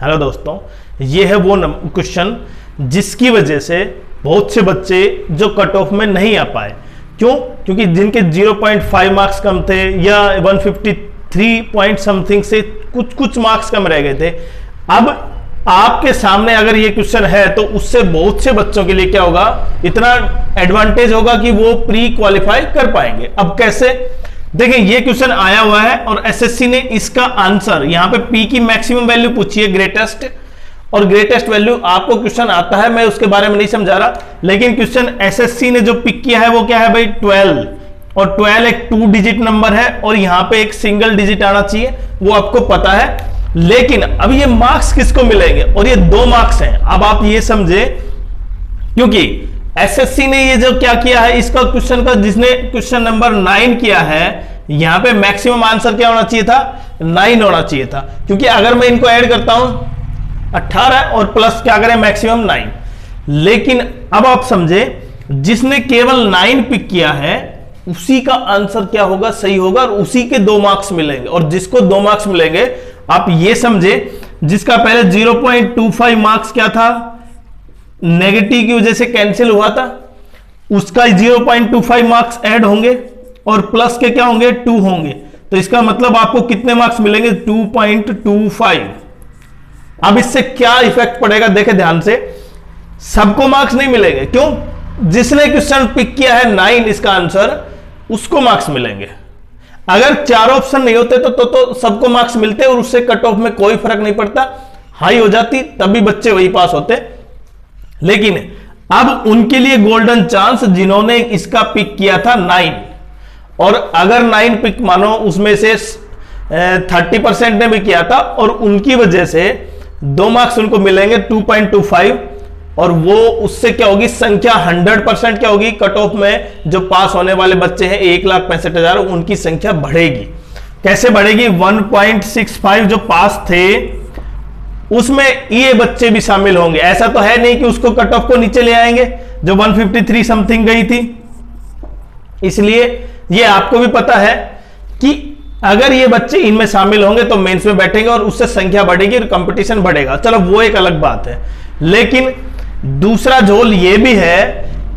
Hello दोस्तों, ये है वो क्वेश्चन जिसकी वजह से बहुत से बच्चे जो कट ऑफ में नहीं आ पाए। क्यों? क्योंकि जिनके 0.5 मार्क्स कम थे या 153 पॉइंट समथिंग से कुछ मार्क्स कम रह गए थे। अब आपके सामने अगर ये क्वेश्चन है तो उससे बहुत से बच्चों के लिए क्या होगा, इतना एडवांटेज होगा कि वो प्री क्वालिफाई कर पाएंगे। अब कैसे? देखिए, ये क्वेश्चन आया हुआ है और एसएससी ने इसका आंसर यहां पे पी की मैक्सिमम वैल्यू पूछी है, ग्रेटेस्ट, और ग्रेटेस्ट वैल्यू आपको क्वेश्चन आता है, मैं उसके बारे में नहीं समझा रहा। लेकिन क्वेश्चन एसएससी ने जो पिक किया है वो क्या है भाई, 12, और 12 एक 2 डिजिट नंबर है और यहां पे एक सिंगल डिजिट आना चाहिए, वो आपको पता है। लेकिन अब ये मार्क्स किसको मिलेंगे, और ये 2 मार्क्स हैं। अब आप ये समझे, क्योंकि एसएससी ने ये जो क्या किया है, इसका क्वेश्चन का जिसने क्वेश्चन नंबर 9 किया है, यहां पे मैक्सिमम आंसर क्या होना चाहिए था, 9 होना चाहिए था। क्योंकि अगर मैं इनको ऐड करता हूं 18 और प्लस क्या करें मैक्सिमम 9। लेकिन अब आप समझे, जिसने केवल 9 पिक किया है उसी का आंसर क्या होगा, सही होगा, और उसी के 2 मार्क्स मिलेंगे। और जिसको 2 मार्क्स मिलेंगे, आप ये समझे, जिसका पहले 0.25 मार्क्स क्या था, नेगेटिव की वजह से कैंसिल हुआ था, उसका 0.25 मार्क्स ऐड होंगे और प्लस के क्या होंगे, 2 होंगे। तो इसका मतलब आपको कितने मार्क्स मिलेंगे, 2.25। अब इससे क्या इफेक्ट पड़ेगा, देखे ध्यान से, सबको मार्क्स नहीं मिलेंगे। क्यों? जिसने क्वेश्चन पिक किया है 9 इसका आंसर, उसको मार्क्स मिलेंगे। अगर 4 ऑप्शन नहीं होते तो सबको मार्क्स मिलते और उससे कट ऑफ में कोई फर्क नहीं पड़ता, हाई हो जाती, तभी बच्चे वही पास होते। लेकिन अब उनके लिए गोल्डन चांस, जिन्होंने इसका पिक किया था 9, और अगर 9 पिक मानो उसमें से 30% ने भी किया था, और उनकी वजह से 2 मार्क्स उनको मिलेंगे 2.25, और वो उससे क्या होगी, संख्या 100% क्या होगी, कट ऑफ में जो पास होने वाले बच्चे हैं 1,65,000, उनकी संख्या बढ़ेगी। कैसे बढ़ेगी? 1.65 जो पास थे उसमें ये बच्चे भी शामिल होंगे। ऐसा तो है नहीं कि उसको कट ऑफ को नीचे ले आएंगे जो 153 समथिंग गई थी। इसलिए ये आपको भी पता है कि अगर ये बच्चे इनमें शामिल होंगे तो मेंस में बैठेंगे और उससे संख्या बढ़ेगी और कंपटीशन बढ़ेगा। चलो वो एक अलग बात है। लेकिन दूसरा झोल ये भी है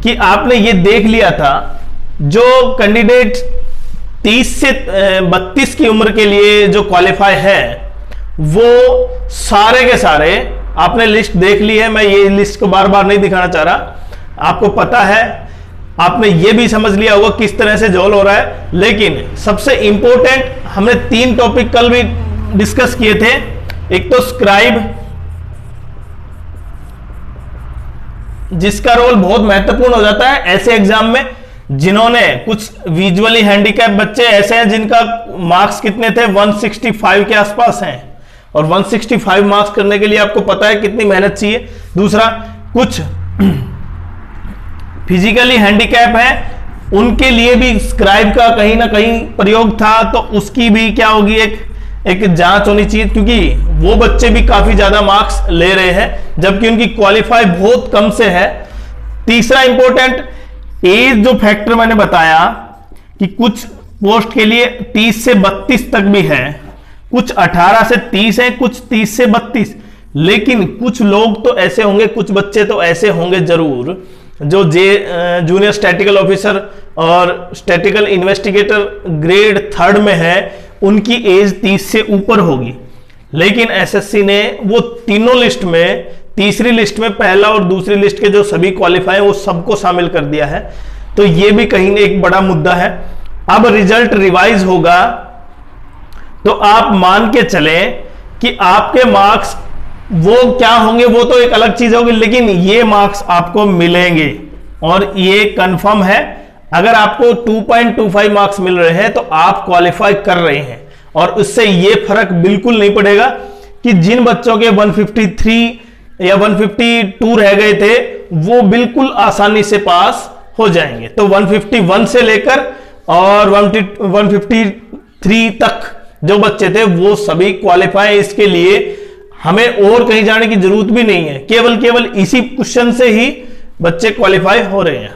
कि आपने ये देख लिया था, जो कैंडिडेट 30 से 32 की उम्र के लिए जो क्वालिफाई है, वो सारे के सारे आपने लिस्ट देख ली है। मैं ये लिस्ट को बार बार नहीं दिखाना चाह रहा, आपको पता है, आपने ये भी समझ लिया होगा किस तरह से झोल हो रहा है। लेकिन सबसे इंपॉर्टेंट, हमने 3 टॉपिक कल भी डिस्कस किए थे। एक तो स्क्राइब, जिसका रोल बहुत महत्वपूर्ण हो जाता है ऐसे एग्जाम में जिन्होंने, कुछ विजुअली हैंडीकैप बच्चे ऐसे हैं जिनका मार्क्स कितने थे, 165 के आसपास हैं, और 165 मार्क्स करने के लिए आपको पता है कितनी मेहनत चाहिए। दूसरा, कुछ फिजिकली हैंडीकैप है, उनके लिए भी स्क्राइब का कहीं ना कहीं प्रयोग था, तो उसकी भी क्या होगी, एक जांच होनी चाहिए, क्योंकि वो बच्चे भी काफी ज्यादा मार्क्स ले रहे हैं जबकि उनकी क्वालिफाई बहुत कम से है। तीसरा इंपॉर्टेंट, एज जो फैक्टर मैंने बताया कि कुछ पोस्ट के लिए 30 से 32 तक भी है, कुछ 18 से 30 है, कुछ 30 से 32। लेकिन कुछ लोग तो ऐसे होंगे, कुछ बच्चे तो ऐसे होंगे जरूर, जो जूनियर स्टैटिकल ऑफिसर और स्टैटिकल इन्वेस्टिगेटर ग्रेड 3rd में है, उनकी एज 30 से ऊपर होगी। लेकिन एसएससी ने वो तीनों लिस्ट में, तीसरी लिस्ट में पहला और दूसरी लिस्ट के जो सभी क्वालिफाई वो सबको शामिल कर दिया है। तो ये भी कहीं ना एक बड़ा मुद्दा है। अब रिजल्ट रिवाइज होगा तो आप मान के चलें कि आपके मार्क्स वो क्या होंगे, वो तो एक अलग चीज होगी, लेकिन ये मार्क्स आपको मिलेंगे और ये कंफर्म है। अगर आपको 2.25 मार्क्स मिल रहे हैं तो आप क्वालिफाई कर रहे हैं, और उससे ये फर्क बिल्कुल नहीं पड़ेगा कि जिन बच्चों के 153 या 152 रह गए थे वो बिल्कुल आसानी से पास हो जाएंगे। तो 151 से लेकर और 153 तक जो बच्चे थे वो सभी क्वालिफाई। इसके लिए हमें और कहीं जाने की जरूरत भी नहीं है, केवल इसी क्वेश्चन से ही बच्चे क्वालिफाई हो रहे हैं।